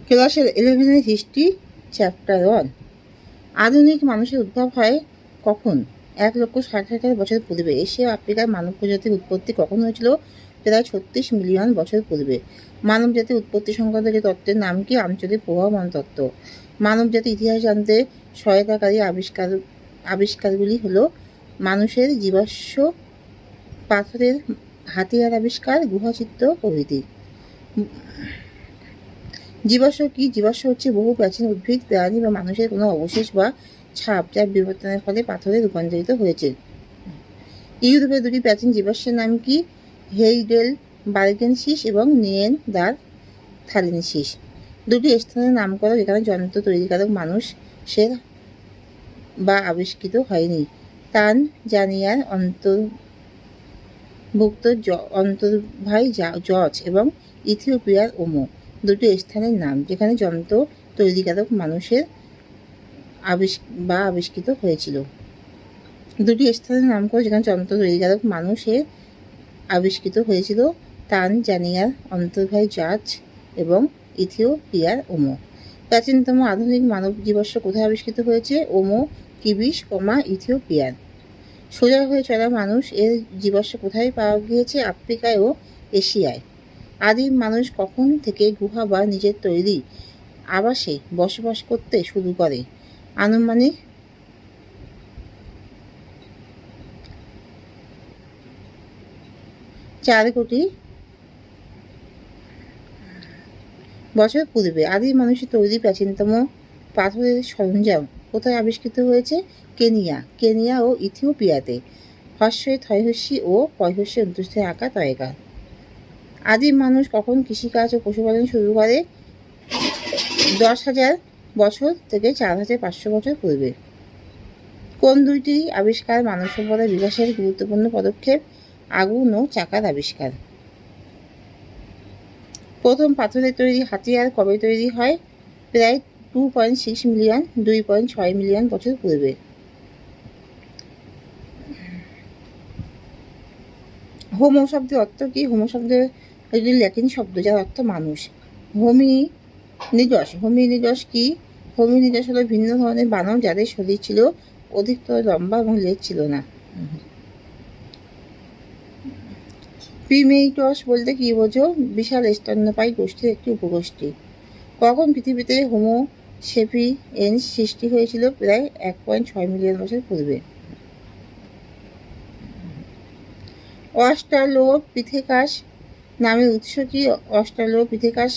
ক্লাসের 11 history chapter 1। আধুনিক মানুষের উদ্ভব হয় কখন? 1,60,000 বছর পূর্বে। এশিয়া আফ্রিকার মানব প্রজাতির উৎপত্তি কখন হয়েছিল? প্রায় 36 মিলিয়ন বছর পূর্বে। মানব জাতির উৎপত্তি সংক্রান্ত যে তত্ত্বের নাম কি? আঞ্চলিক প্রবাহমান তত্ত্ব। মানব জাতির ইতিহাস জানতে সহায়তাকারী আবিষ্কারগুলি হলো মানুষের জীবাশ্ম, পাথরের হাতিয়ার আবিষ্কার, গুহাচিত্র প্রভৃতি। জীবাশ্ম কি? জীবাশ্ম হচ্ছে বহু প্রাচীন উদ্ভিদ, প্রাণী বা মানুষের কোনো অবশেষ বা ছাপ যা বিবর্তনের ফলে পাথরে রূপান্তরিত হয়েছে। ইউরোপের দুটি প্রাচীন জীবাশ্মের নাম কি? হেইডেলবার্গেনসিস এবং নিয়েনদারথালেনসিস। দুটি স্থানের নাম করো যেখানে যন্ত্র তৈরিকারক মানুষের বা আবিষ্কৃত হয়নি। তানজানিয়ার অন্তর্ভাই জর্জ এবং ইথিওপিয়ার ওমো। দুটি স্থানের নাম যেখানে যন্ত্র তৈরিকারক মানুষের আবিষ্কৃত হয়েছিল। দুটি স্থানের নাম করো যেখানে যন্ত্র তৈরিকারক মানুষের আবিষ্কৃত হয়েছিল। তানজানিয়ার অন্তর্ভাই জর্জ এবং ইথিওপিয়ার ওমো। প্রাচীনতম আধুনিক মানব জীবাশ্ম কোথায় আবিষ্কৃত হয়েছে? ওমো কিবিস, ইথিওপিয়ার। সোজা হয়ে চলা মানুষ এর জীবাশ্ম কোথায় পাওয়া গিয়েছে? আফ্রিকায় ও এশিয়ায়। আদিম মানুষ কখন থেকে গুহা বা নিজের তৈরি আবাসে বসবাস করতে শুরু করে? আনুমানিক 4 কোটি বছর পূর্বে। আদিম মানুষের তৈরি প্রাচীনতম পাথরের সরঞ্জাম কোথায় আবিষ্কৃত হয়েছে? কেনিয়া ও ইথিওপিয়াতে। হর্ষই থয়হস্যি ও পয়হস্যি অন্ত্যেষ্টি আঁকা তয়কা। আদিম মানুষ কখন কৃষিকাজ ও পশুপালন শুরু করে? 10,000 বছর থেকে 4,500 বছর পূর্বে। কোন দুইটি আবিষ্কার মানব সভ্যতার বিকাশের গুরুত্বপূর্ণ পদক্ষেপ? আগুন ও চাকার আবিষ্কার। প্রথম পাথরের তৈরি হাতিয়ার কবে তৈরি হয়? প্রায় 2.6 মিলিয়ন 2.6 মিলিয়ন বছর পূর্বে। হোমো শব্দের অর্থ কি? হোমো শব্দের একটি ল্যাটিন শব্দ যার অর্থ মানুষ। হোমিনিডস কি? হোমিনিডস হলো ভিন্ন ধরনের বানর যাদের শরীর ছিল অধিকতর লম্বা এবং লেজ ছিল না। প্রিমেইটস বলতে কি বোঝো? বিশাল স্তন্যপায়ী গোষ্ঠীর একটি উপগোষ্ঠী। কখন পৃথিবীতে হোমো সেপিয়েন্স সৃষ্টি হয়েছিল? প্রায় 1.6 মিলিয়ন বছর পূর্বে। অস্ট্রালোপিথেকাস নামের উৎস কি? অস্ট্রালোপিথেকাস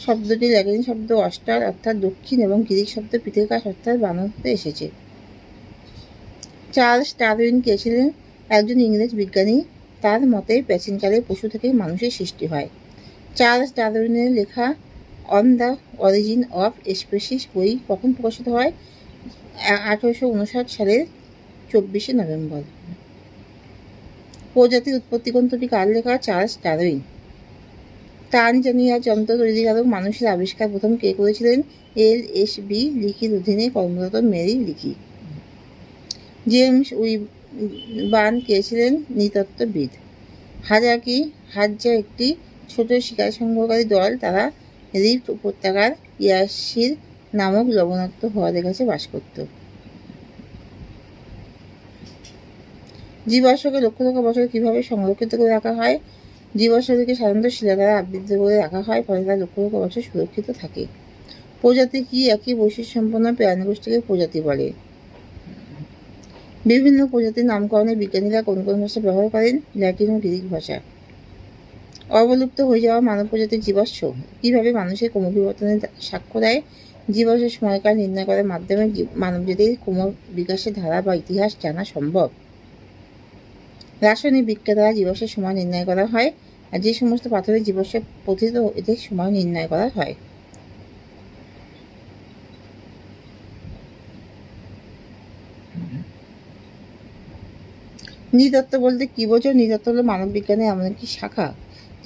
শব্দটি ল্যাটিন শব্দ অস্টার অর্থাৎ দক্ষিণ এবং গ্রিক শব্দ পিথেকাস অর্থাৎ বানর হতে এসেছে। চার্লস ডারউইন কে ছিলেন? একজন ইংরেজ বিজ্ঞানী। তার মতে প্রাচীনকালে পশু থেকে মানুষের সৃষ্টি হয়। চার্লস ডারউইনের লেখা on the origin of species বই কখন প্রকাশিত হয়? 1859 সালের 24 নভেম্বর। প্রজাতির উৎপত্তি গ্রন্থটি কার লেখা? Charles Darwin. তানজানিয়ার যন্ত্র তৈরিকারক মানুষের আবিষ্কার প্রথম কে করেছিলেন? LSB লিকির অধীনে কর্মরত মেরি লিকি। জেমস উইবান কে ছিলেন? নৃতত্ত্ববিদ। হাজ্জা একটি ছোট শিকার সংগ্রহকারী দল। তারা রিফট উপত্যকার ইয়াসির নামক লবণাক্ত হ্রদের কাছে বাস করত। জীবাশ্মকে লক্ষ লক্ষ বছর কিভাবে সংরক্ষিত করে রাখা হয়? জীবাশ্মকে সাধারণত শিলা দ্বারা আবৃত করে রাখা হয়, ফলে তারা লক্ষ লক্ষ বছর সুরক্ষিত থাকে। প্রজাতি কি? একই বৈশিষ্ট্য সম্পন্ন প্রাণীগোষ্ঠীকে প্রজাতি বলে। বিভিন্ন প্রজাতির নামকরণে বিজ্ঞানীরা কোন কোন ভাষা ব্যবহার করেন? ল্যাটিন ও গ্রিক ভাষা। অবলুপ্ত হয়ে যাওয়া মানব প্রজাতির জীবাশ্ম কিভাবে মানুষের ক্রমবিবর্তনের সাক্ষ্য দেয়? জীবাশ্মের সময়কাল নির্ণয় করার মাধ্যমে মানবজাতির ক্রম বিকাশের ধারা বা ইতিহাস জানা সম্ভব। রাসায়নিক বিজ্ঞান দ্বারা জীবাশ্মের সময় নির্ণয় করা হয়, আর যে সমস্ত পাথরের জীবাশ্ম পতিত এদের সময় নির্ণয় করা হয়। নৃতত্ত্ব বলতে কি বোঝো? নৃতত্ত্ব হলো মানব বিজ্ঞানের এমন একটি শাখা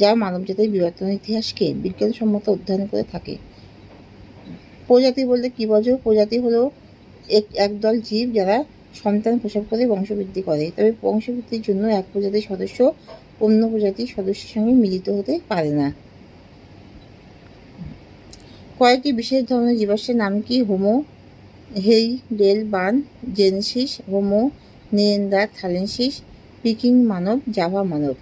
যা মানবজাতির বিবর্তনের ইতিহাসকে বিজ্ঞানসম্মত অধ্যয়ন করে থাকে। প্রজাতি বলতে কি বোঝো? প্রজাতি হলো একদল জীব যারা সন্তান প্রসব করে বংশবৃদ্ধি করে। তবে বংশবৃদ্ধির জন্য এক প্রজাতির সদস্য অন্য প্রজাতির সদস্যের সঙ্গে মিলিত হতে পারে না। কয়েকটি বিশেষ ধরনের জীবাশ্মের নাম কি? হোমো হেইডেলবার্ন জেনেসিস, হোমো নিয়েন্ডারথালেন্সিস, পিকিং মানব, জাভা মানব।